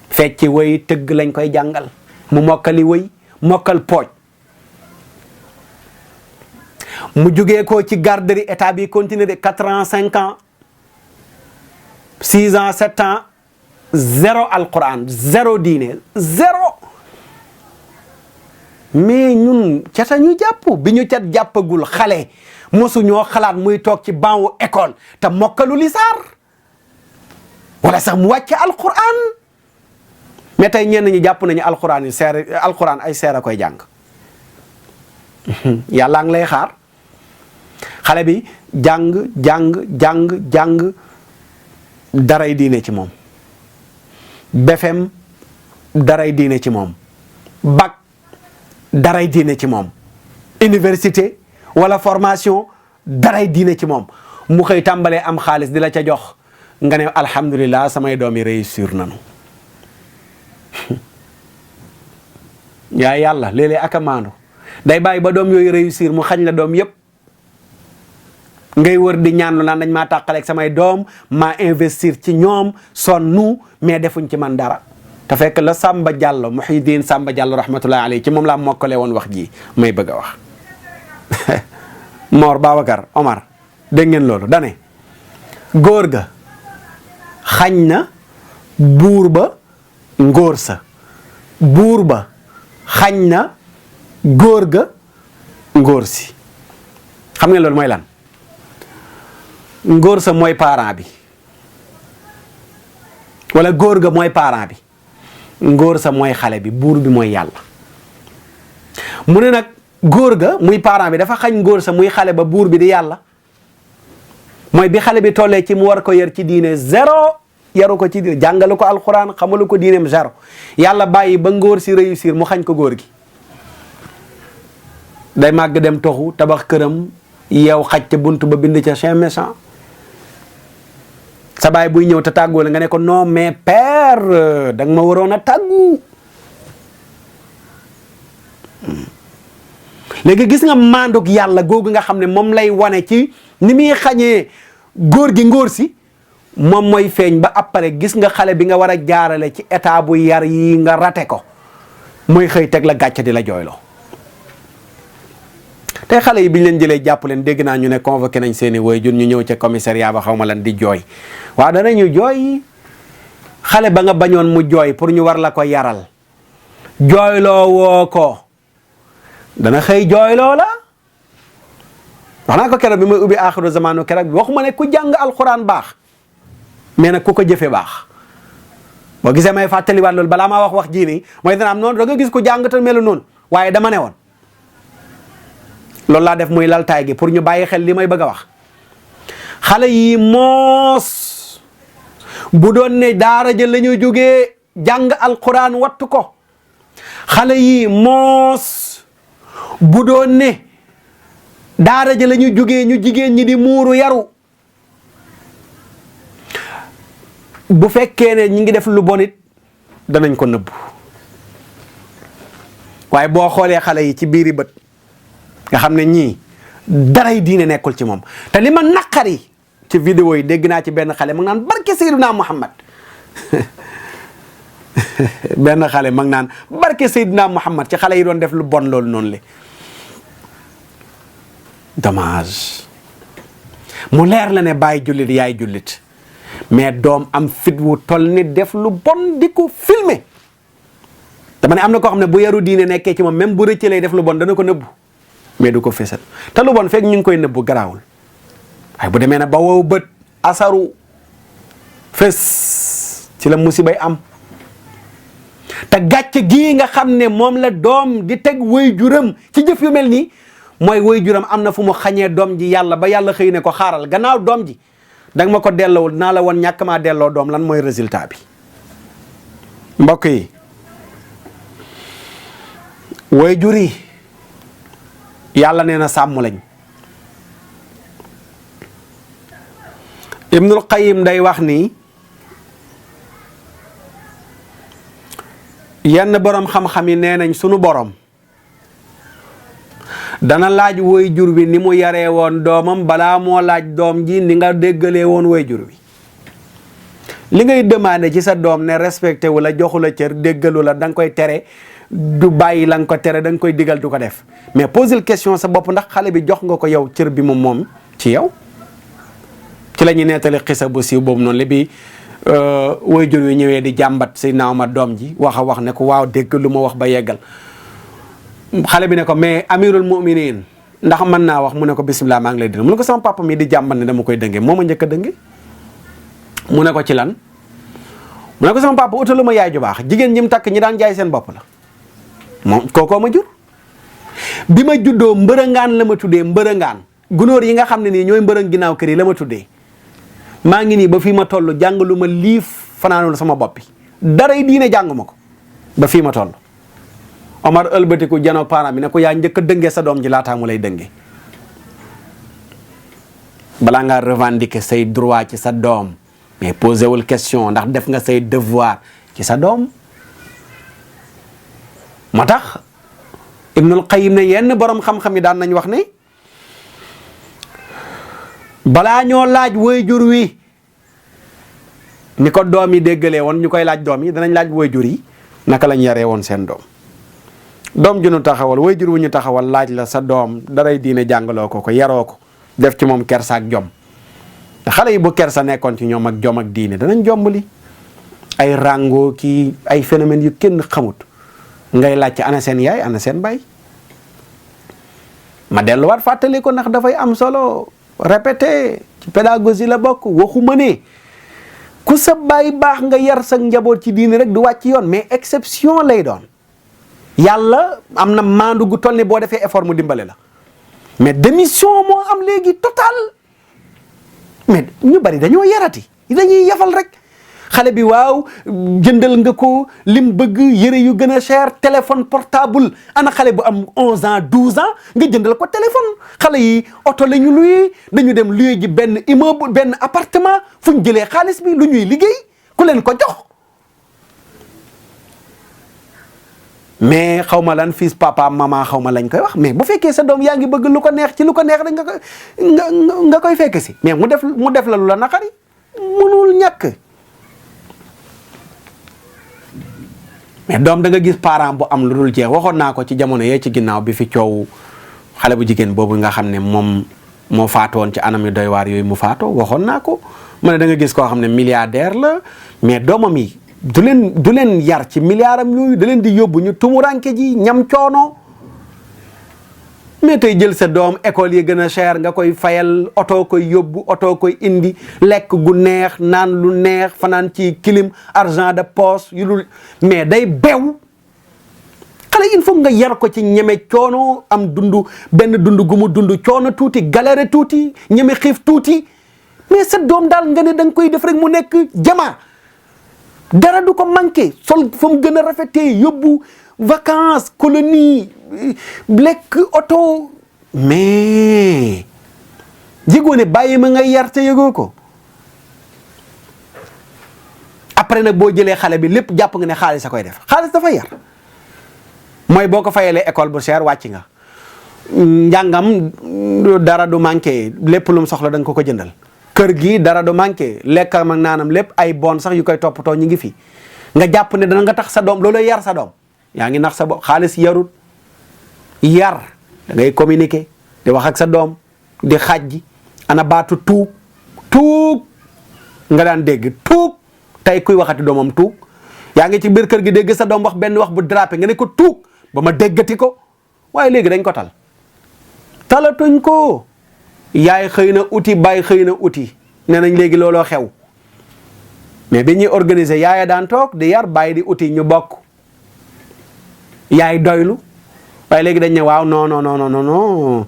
fecci woy tëgg lañ koy jàngal mu mokkali woy mokkal pooj mu jógee ko ci garderie état bi continuer de 4 ans 5 ans 6 ans 7 ans zéro alquran zéro diine zéro mais ñun cata ñu jàpp bi ñu cat jàppagul xale mosu ñoo xalaat muy toog ci banc école te mokkalu lisaar wala sax mu wàcce alquran mais tey ñenn ñi jàpp nañu alquran yi alquran ay seer a koy jàng yàlla ngi lay xaar xale bi jàng daray diine ci moom BFEM daray diine ci moom bac daray diine ci moom université wala formation daray diine ci moom mu xëy tàmbalee am xaalis di la ca jox nga ne alhamdulilah samay doom yi réussir nañu. yaa yàlla léeg-léeg ak a maandu day bàyyi ba doom yooyu réussir mu xañ la doom yépp ngay wër di ñaan lu naan dañ maa tàqaleeg samay doom maa investir ci ñoom sonnu mais defuñ ci man dara te fekk la Samba Diallo Muhyiddin Samba Diallo rahmatullahi alayhi ci moom laa mokkale woon wax ji may bëgg a wax. Mor Babacar Omar dégg ngeen loolu dane góor ga xañ na buur ba ngóor sa buur ba xañ na góor ga ngóor si xam ngeen loolu mooy lan ngóor sa mooy parent bi wala góor ga mooy parent bi ngóor sa mooy xale bi buur bi mooy yàlla mu ne nag góor ga muy parent bi dafa xañ ngóor sa muy xale ba buur bi di yàlla mooy bi xale bi tollee ci mu war ko yar ci diine zéro yaru ko ci diine jàngalu ko alxuraan xamalu ko diineem zéro yàlla bàyyi ba ngóor si réussir mu xañ ko góor gi day màgg dem toxu tabax këram yeew xaj ca bunt ba bind ca chien méchant sa baay buy ñëw te tàggoo la nga ne ko non mais père da nga ma waroon a tàggu léegi gis nga maandug yàlla googu nga xam ne moom lay wane ci ni muy xañee góor gi ngóor si moom mooy feeñ ba après gis nga xale bi nga war a jaarale ci état bu yar yi nga rate ko mooy xëy teg la gàcce di la jooyloo tey xale yi bi ñu leen jëlee jàpp leen dégg naa ñu ne convoqué nañ seeni waajur ñu ñëw ca commissariat ba xaw ma lan di jooy waaw danañu jooy xale ba nga bañoon mu jooy pour ñu war la ko yaral jooyloo woo ko dana xëy jooyloo la wax naa ko keroog bi may ubbi aaxiru zamaanu keroog bi waxuma ne ku jàng alxuraan baax mais nag ku ko jëfe baax boo gisee may fàttaliwaat loolu balaa maa wax jii nii mooy dana am noonu da nga gis ku jàng te melu noonu waaye dama ne woon loolu laa def muy laltaay gi pour ñu bàyyi xel li may bëgg a wax xale yi moos bu doon ne daara ja la ñuy jógee jàng alquran wattu ko xale yi moos bu doon ne daara ja la ñuy jógee ñu jigéen ñi di muuru yaru bu fekkee ne ñi ngi def lu bon it danañ ko nëbbu waaye boo xoolee xale yi ci biiri bët nga xam ne ñii daray diine nekkul ci moom te li ma naqari ci vidéo yi dégg naa ci benn xale mag naan barke Seydina Muhammad benn xale mag naan barke Seydina Muhammad ci xale yi doon def lu bon loolu noonu le dommage mu leer la ne bàyyi jullit yaay jullit mais doom am fit wu toll ni def lu bon di ko filmer dama ne am na koo xam ne bu yaru diine nekkee ci moom même bu rëcc lay def lu bon dana ko nëbbu mais du ko fesal te lu bon fekk ñu ngi koy nëbbu garaawul waaye bu demee na ba wow bët asaru fes ci la musibay am te gàcce gii nga xam ne moom la doom di teg way juram ci jëf yu mel nii mooy way juram am na fu mu xañee doom ji yàlla ba yàlla xëy ne ko xaaral gannaaw doom ji danga ma ko delloowul naa la woon ñàkk maa delloo doom lan mooy résultat bi mbokk yi way jur yi yàlla nee na sàmm lañ Ibnul Qayyim day wax ni yenn borom xam-xam yi nee nañ sunu borom dana laaj way jur bi ni mu yaree woon doomam balaa moo laaj doom ji ni nga déggalee woon way jur bi li ngay demandé ci sa doom ne respecté wu la joxu la cër déggalu la da nga koy tere du bàyyi la nga ko tere da nga koy digal du ko def mais poser question sa bopp ndax xale bi jox nga ko yow cër bi moom ci yow ci la ñuy nettali xisa bu siiw boobu noonu li bi way jur wi ñëwee di jàmbat si naaw ma doom ji wax a wax ne ko waaw dégg lu ma wax ba yeggal xale bi ne ko mais amirul mu'minin ndax mën naa wax mu ne ko bisimilah maa ngi lay dina mu ne ko sama papa mi di jàmbat ne dama koy dënge moo ma njëkk a dënge mu ne ko ci lan mu ne ko sama papa utalu ma yaay ju baax jigéen ñi mu takk ñi daan jaay seen bopp la moom kookoo ma jur bi ma juddoo mbërëngaan la ma tuddee mbërëngaan gunóor yi nga xam ne nii ñooy mbërëng ginnaaw kër yi la ma tuddee maa ngi nii ba fii ma toll jàng lu ma liif fanaanul sama bopp bi daray diine jàng ma ko ba fii ma toll Omar ëlbatiku janoog parent bi ne ko yaa njëkk a dëngee sa doom ji laataa mu lay dëngee balaa ngaa revendiquer say droit ci sa doom mais posé wul question ndax def nga say devoir ci sa doom. moo tax Ibnul Qayyim ne yenn borom xam-xam yi daan nañ wax ne balaa ñoo laaj waajur wi ni ko doom yi déggalee woon ñu koy laaj doom yi danañ laaj waajur yi naka lañ yaree woon seen doom. doom ju ñu taxawal waajur wu ñu taxawal laaj la sa doom daray diine jàngaloo ko yaroo ko def ci moom kersa ak jom te xale yi bu kersa nekkoon ci ñoom ak jom ak diine danañ jombali ay rango kii ay phénomènes yu kenn xamut ngay laajte ana seen yaay ana seen baay. ma delluwaat fàttali ko ndax dafay am solo répété ci pédagogie la bokk waxuma ne ku sa baay baax nga yar sa njaboot ci diine rek du wàcc yoon mais exception lay doon. yàlla am na maandu gu toll ni boo defee effort mu dimbale la mais démission moo am léegi total mais ñu bari dañoo yarati dañuy yafal rek xale bi waaw jëndal nga ko lim bëgg yëre yu gën a cher téléphone portable ana xale bu am 11 ans 12 ans nga jëndal ko téléphone xale yi oto la ñu luye dañu dem luye ji benn immeuble benn appartement fu ñu jëlee xaalis bi lu ñuy liggéey ku leen ko jox. mais xaw ma lan fils papa maman xaw ma lañ koy wax mais bu fekkee sa doom yaa ngi bëgg lu ko neex ci lu ko neex rek nga koy fekk si mais mu def la lu la naqari mënul ñàkk. mais doom da nga gis parent bu am lu dul jeex waxoon naa ko ci jamono yee ci ginnaaw bi fi coow xale bu jigéen boobu nga xam ne moom moo faatoon ci anam yu doy waar yooyu mu faatoo waxoon naa ko ma ne da nga gis koo xam ne milliardaire la mais doomam yi. du leen yar ci milliardam yooyu da leen di yóbbu ñu tumuranke ji ñam coono mais tey jël sa doom école yi gën a cher nga koy fayal oto koy yóbbu oto koy indi lekk gu neex naan lu neex fanaan ci clim argent de poche yu dul mais day bew xale il faut nga yar ko ci ñeme coono am benn dund gu mu dund coono tuuti galère tuuti ñeme xiif tuuti mais sa doom daal nga ne da nga koy def rek mu nekk jama dara du ko manqué sol fa mu gën a rafetee yóbbu vacances colonie lekk oto mais jigoo ne bàyyi ma ngay yar te yëgoo ko après nag boo jëlee xale bi lépp jàpp nga ne xaalis a koy def xaalis dafa yar mooy boo ko fayalee école bu cher wàcc nga njàngam dara du manqué lépp lu mu soxla da nga ko jëndal kër gi dara du manqué lekkam ak naanam lépp ay bon sax yu koy toppatoo ñu ngi fi nga jàpp ne dana nga tax sa doom loolu yar sa doom yaa ngi nax sa bopp xaalis yarut yar da ngay communiquer di wax ak sa doom di xajji ana baatu tuug nga daan dégg tuug tey kuy waxati doomam tuug yaa ngi ci biir kër gi dégg sa doom wax benn wax bu drapé nga ne ko tuug ba ma déggati ko waaye léegi dañ ko talatuñ ko yaay xëy na uti baay xëy na uti nee nañ léegi looloo xew mais bi ñuy organiser yaaya daan toog di yar bàyyi di uti ñu bokk yaay doylu waaye léegi dañ ne waaw non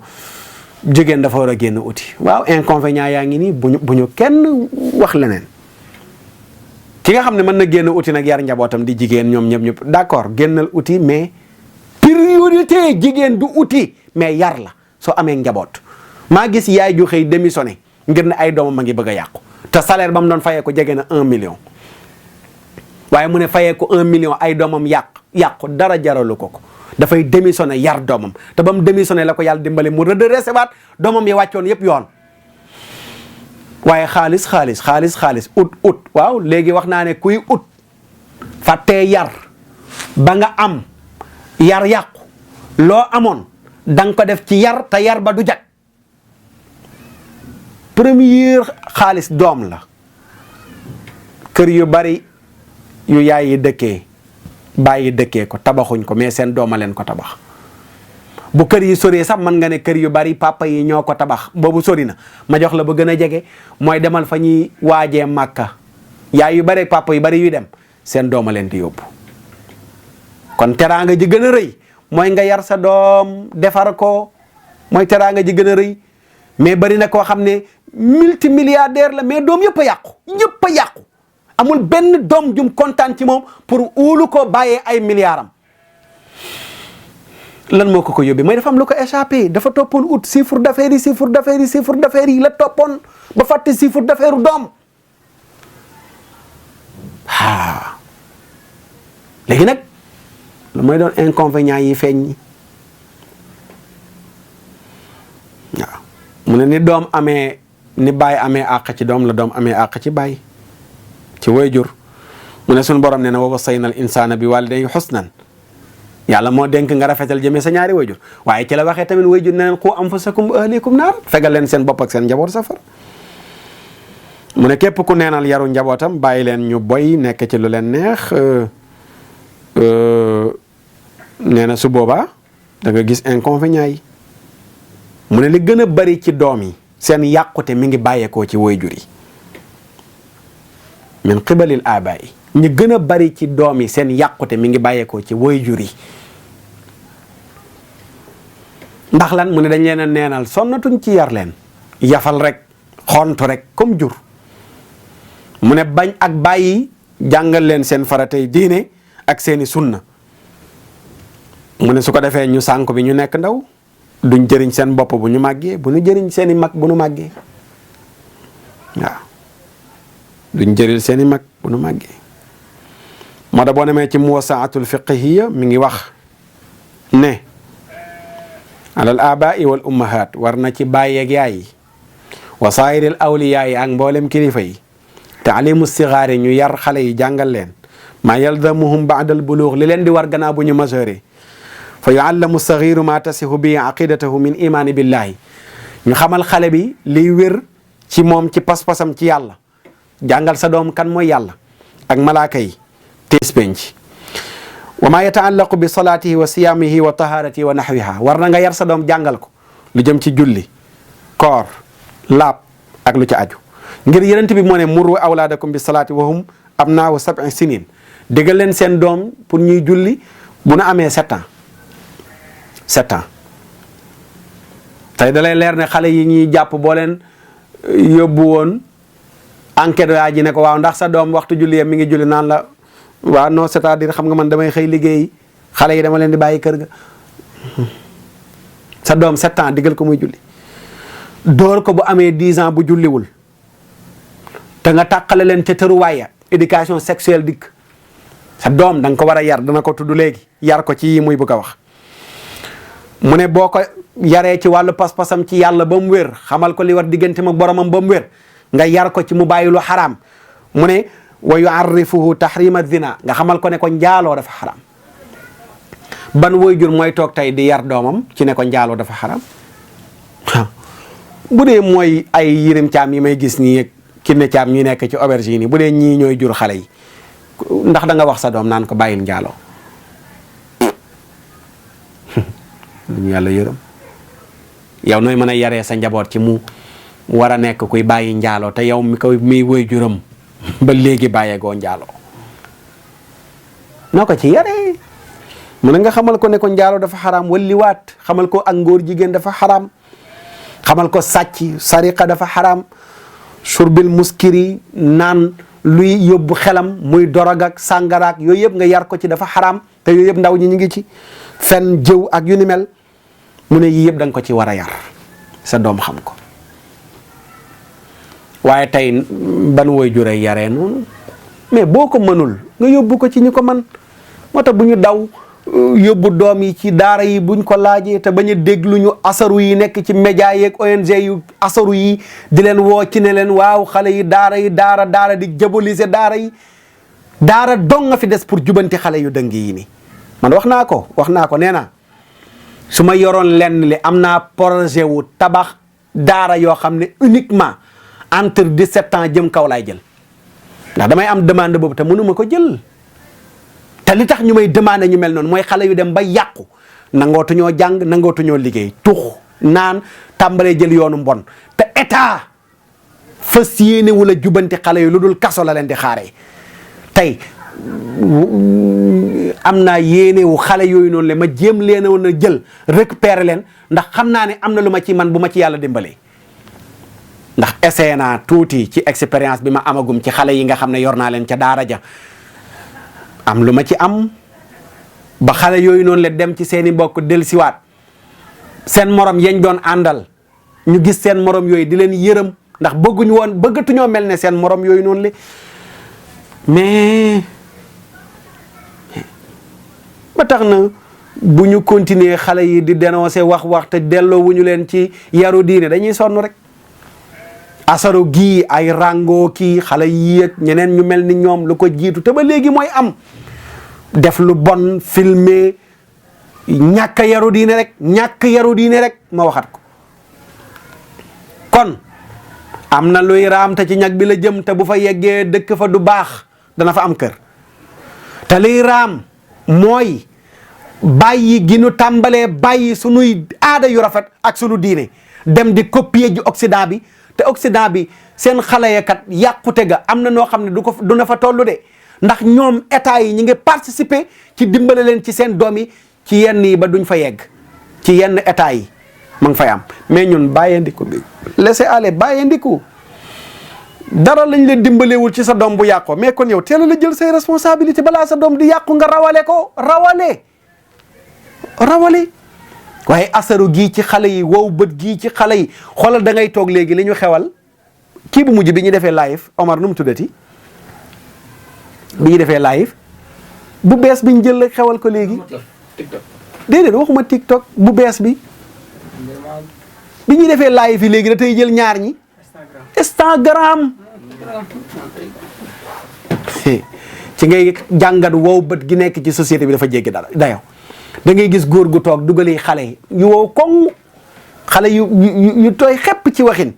jigéen dafa war a génn uti waaw inconvénient yaa ngi nii bu ñu kenn wax leneen ki nga xam ne mën na génn uti nag yar njabootam di jigéen ñoom ñëpp d'accord génnal uti mais priorité jigéen du uti mais yar la soo amee njaboot. maa gis yaay ju xëy démissionné ngir ne ay doomam ma ngi bëgg a yàqu te salaire ba mu doon fayee ko jege na 1 million waaye mu ne fayee ko 1 million ay doomam yàqu dara jaralu ko dafay démissionné yar doomam te ba mu démissionné la ko yàlla dimbale mu redressé waat doomam yi wàccoon yëpp yoon waaye xaalis ut waaw léegi wax naa ne kuy ut fàttee yar ba nga am yar yàqu loo amoon da nga ko def ci yar te yar ba du jag première xaalis doom la kër yu bari yu yaay yi dëkkee bàyyi dëkkee ko tabaxuñ ko mais seen dooma leen ko tabax bu kër yi soree sax mën nga ne kër yu bari papa yi ñoo ko tabax boobu sori na ma jox la ba gën a jege mooy demal fa ñuy waajee màkka yaay yu bari papa yu bari yuy dem seen dooma leen di yóbbu kon teraanga ji gën a rëy mooy nga yar sa doom defar ko mooy teraanga ji gën a rëy mais bari na koo xam ne multimilliardaire la mais doom yëpp a yàqu amul benn doom jum kontaan ci moom pour uulu ko bàyyee ay milliards am lan moo ko yóbbee mooy dafa am lu ko échappé dafa toppoon ut chiffre d'affaires yi la toppoon ba fàtte chiffre d'affaires doom léegi nag lu mooy doon inconvénient yi feeñ waaw mu ne ni doom amee ni baay amee àq ci doom la doom amee àq ci baay ci waajur mu ne suñu borom ne na wa wassayna al insaana bi waalidayhi husnan yàlla moo dénk nga rafetal jëmee sa ñaari waajur waaye ci la waxee tamit waajur ne leen qu anfusakum wa ahlikum naar fegal leen seen bopp ak seen njaboot safar mu ne képp ku neenal yaru njabootam bàyyi leen ñu boy nekk ci lu leen neex nee na su boobaa da nga gis inconvénients yi mu ne li gën a bari ci doom yi seen yàqute mi ngi bàyyeekoo ci waajur yi min qibalil abaa yi ñi gën a bari ci doom yi seen yàqute mi ngi bàyyeekoo ci waajur yi ndax lan mu ne dañ leen a neenal sonnatuñ ci yar leen yafal rek xontu rek comme jur mu ne bañ ak bàyyi jàngal leen seen faratay diine ak seeni sunna mu ne su ko defee ñu sànk bi ñu nekk ndaw duñ jëriñ seen bopp bu ñu màggee bu ñu jëriñ seeni mag bu ñu màggee waaw duñ jëriñ seeni mag bu ñu màggee moo tax boo demee ci muwasaatul fiqhiya mi ngi wax ne alal abaai wal ummahat war na ci bàyyeeg yaay yi wa saayiril awliyaa yi ak mboolem kilifa yi taalimu sigaari ñu yar xale yi jàngal leen maa yalzamuhum baadal buluux li leen di war gannaaw bu ñu majeure fa yuallamu sagiru ma tasihu bi aqidatahu min imaani billahi ñu xamal xale bi liy wér ci moom ci pas-pasam ci yàlla jàngal sa doom kan mooy yàlla ak malaaka yi tees penc wa maa yataallaqu bi salaatihi wa siyaamihi wa taharatihi wa nahwiha war na nga yar sa doom jàngal ko lu jëm ci julli koor laab ak lu ci aju ngir yenent bi moo ne muru awlaadakum bi salaati wa hum abnaahu 7 sinin déggal leen seen doom pour ñuy julli bu na amee 7 ans 7 ans tey da lay leer ne xale yi ñuy jàpp boo leen yóbbu woon enquête waa ji ne ko waaw ndax sa doom waxtu julli mi ngi julli naan la waaw non c'est-à-dire xam nga man damay xëy liggéey xale yi dama leen di bàyyi kër ga sa doom 7 ans diggal ko muy julli door ko bu amee 10 ans bu julliwul te nga tàqale leen ca tëruwaaya éducation sexuelle dikk sa doom da nga ko war a yar dana ko tudd léegi yar ko ci yi muy bëgg a wax mu ne boo ko yaree ci wàllu pas-pasam ci yàlla ba mu wér xamal ko li war diggante ak boromam ba mu wér nga yar ko ci mu bàyyi lu xaraam mu ne wa yuarrifuhu tahrima zina nga xamal ko ne ko njaaloo dafa xaraam ban waajur mooy toog tey di yar doomam ci ne ko njaaloo dafa xaraam bu dee mooy ay yirim caam yi may gis nii kinne caam ñi nekk ci aubergine yi bu dee ñii ñooy jur xale yi ndax da nga wax sa doom naan ko bàyyil njaaloo lu ñu yàlla yërëm yow nooy mën a yaree sa njaboot ci mu war a nekk kuy bàyyi njaaloo te yow mi koy miy woy juram ba léegi bàyyeegoo njaaloo noo ko ci yaree mu ne nga xamal ko ne ko njaaloo dafa xaraam walliwaat xamal ko ak ngóor jigéen dafa xaraam xamal ko sàcc sariqa dafa xaraam surbil muskiri naan luy yóbbu xelam muy dorog ak sàngaraak yooyu yëpp nga yar ko ci dafa xaraam te yooyu yëpp ndaw ñi ñu ngi ci fen jëw ak yu ni mel mu ne yii yëpp da nga ko ci war a yar sa doom xam ko waaye tey ban woy jure yaree noonu mais boo ko mënul nga yóbbu ko ci ñi ko man moo tax bu ñu daw yóbbu doom yi ci daara yi buñ ko laajee te bañ a déglu ñu asaru yi nekk ci média yeeg ONG yu asaru yi di leen woo ci ne leen waaw xale yi daara di diaboliser daara yi daara dong nga fi des pour jubanti xale yu dëng yi ni man wax naa ko nee na su ma yoroon lenn li am naa projet wu tabax daara yoo xam ne uniquement entre 17 ans jëm kaw laay jël ndax damay am demande boobu te mënuma ko jël te li tax ñu may demandé ñu mel noonu mooy xale yu dem ba yàqu nangootuñoo jàng nangootuñoo liggéey tux naan tàmbalee jël yoonu mbon te état fas yéene wala jubanti xale yu lu dul kaso la leen di xaaree tey am naa yéene wu xale yooyu noonu le ma jéem leen a woon a jël récupérer leen ndax xam naa ne am na lu ma ci man bu ma ci yàlla dimbalee ndax essayé naa tuuti ci expérience bi ma amagum ci xale yi nga xam ne yor naa leen ca daara ja am lu ma ci am ba xale yooyu noonu le dem ci seeni mbokk dellusiwaat seen morom yañ doon àndal ñu gis seen morom yooyu di leen yërëm ndax bëgguñu woon bëggatuñoo mel ne seen morom yooyu noonu le mais ba tax na bu ñu continuer xale yi di dénoncer wax te delloo wuñu leen ci yaru diine dañuy sonn rek. asaro gii ay rango kii xale yi ak ñeneen ñu mel ni ñoom lu ko jiitu te ba léegi mooy am def lu bon filmer ñàkk yaru diine rek ma waxat ko kon am na luy raam te ci ñag bi la jëm te bu fa yeggee dëkk fa du baax dana fa am kër te liy raam mooy bàyyi gi nu tàmbalee bàyyi sunuy aada yu rafet ak sunu diine dem di copier ji Occident bi te Occident bi seen xale ya kat yàqute ga am na noo xam ne du na fa tollu de ndax ñoom état yi ñi ngi participer ci dimbale leen ci seen doom yi ci yenn yi ba duñ fa yegg ci yenn état yi ma ngi fay am mais ñun bàyyeendiku bi laisser aller bàyyeendiku dara lañ leen dimbalewul ci sa doom bu yàqoo mais kon yow teel a la jël say responsabilité balaa sa doom di yàqu nga rawale ko rawale waaye asaru gii ci xale yi wow bët gii ci xale yi xoolal da ngay toog léegi li ñu xewal kii bu mujj bi ñu defee live Omar nu mu tuddati bi ñu defee live bu bees bi ñu jël rek xewal ko léegi déedéet waxuma TikTok bu bees bi ñuy defee live yi léegi da tey jël ñaar ñi Instagram ci ngay jàngat wow bët gi nekk ci société bi dafa jéggi dara dayo da ngay gis góor gu toog dugali xale yi yu wow koŋ xale yu tooy xepp ci waxin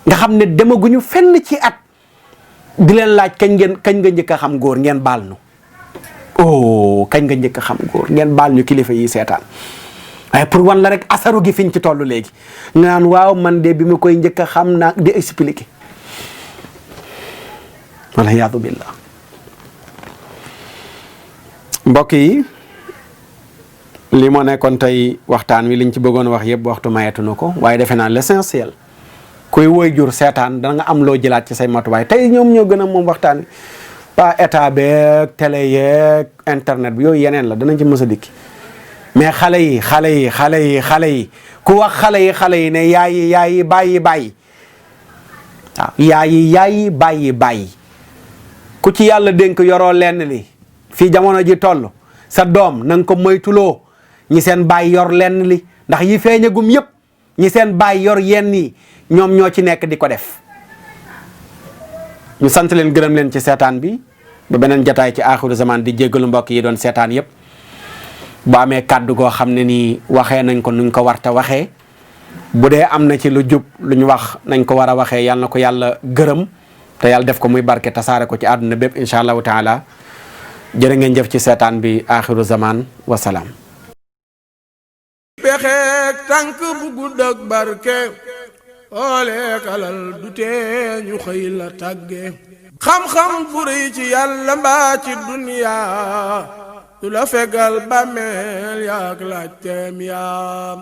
nga xam ne demaguñu fenn ci at di leen laaj kañ nga njëkk a xam góor ngeen baal nu kañ nga njëkk a xam góor ngeen baal ñu kilifa yi seetaan waaye pour wan la rek asaru gi fiñ ci toll léegi nga naan waaw man de bi ma koy njëkk a xam naa di expliquer wala yaadu billah mbokk yi li moo nekkoon tey waxtaan wi liñ ci bëggoon wax yëpp waxtu mayetu na ko waaye defe naa l'essentiel kuy woy jur seetaan da nga am loo jëlaat ci say matuwaay tey ñoom ñoo gën a moom waxtaan wi pas état beeg télé yeeg internet bi yooyu yeneen la danañ ci mës a dikki mais xale yi ku wax xale yi ne yaayi bàyyi waaw yaayi bàyyi ku ci yàlla dénk yoroo lenn li fii jamono ji toll sa doom na nga ko moytuloo ñi seen baay yor lenn li ndax yi feeñagum yëpp ñi seen baay yor yenn yi ñoom ñoo ci nekk di ko def ñu sant leen gërëm leen ci seetaan bi ba beneen jataay ci aaxiru zaman di jéggalu mbokk yi doon seetaan yëpp bu amee kàddu goo xam ne nii waxee nañ ko nuñ ko war te waxee bu dee am na ci lu jub lu ñu wax nañ ko war a waxee yàlla na ko yàlla gërëm te yàlla def ko muy barke tasaare ko ci àdduna bépp incha allahu taala jërë ngeen jëf ci seetaan bi aaxiru zaman wasalaam. pexeek tànk bu gudd ak barke ooleek alal du tee ñu xëy la tàgge xam-xam bu rëy ci yàlla mbaa ci duniya du la fegal bàmmeel yaak laaj teem yaam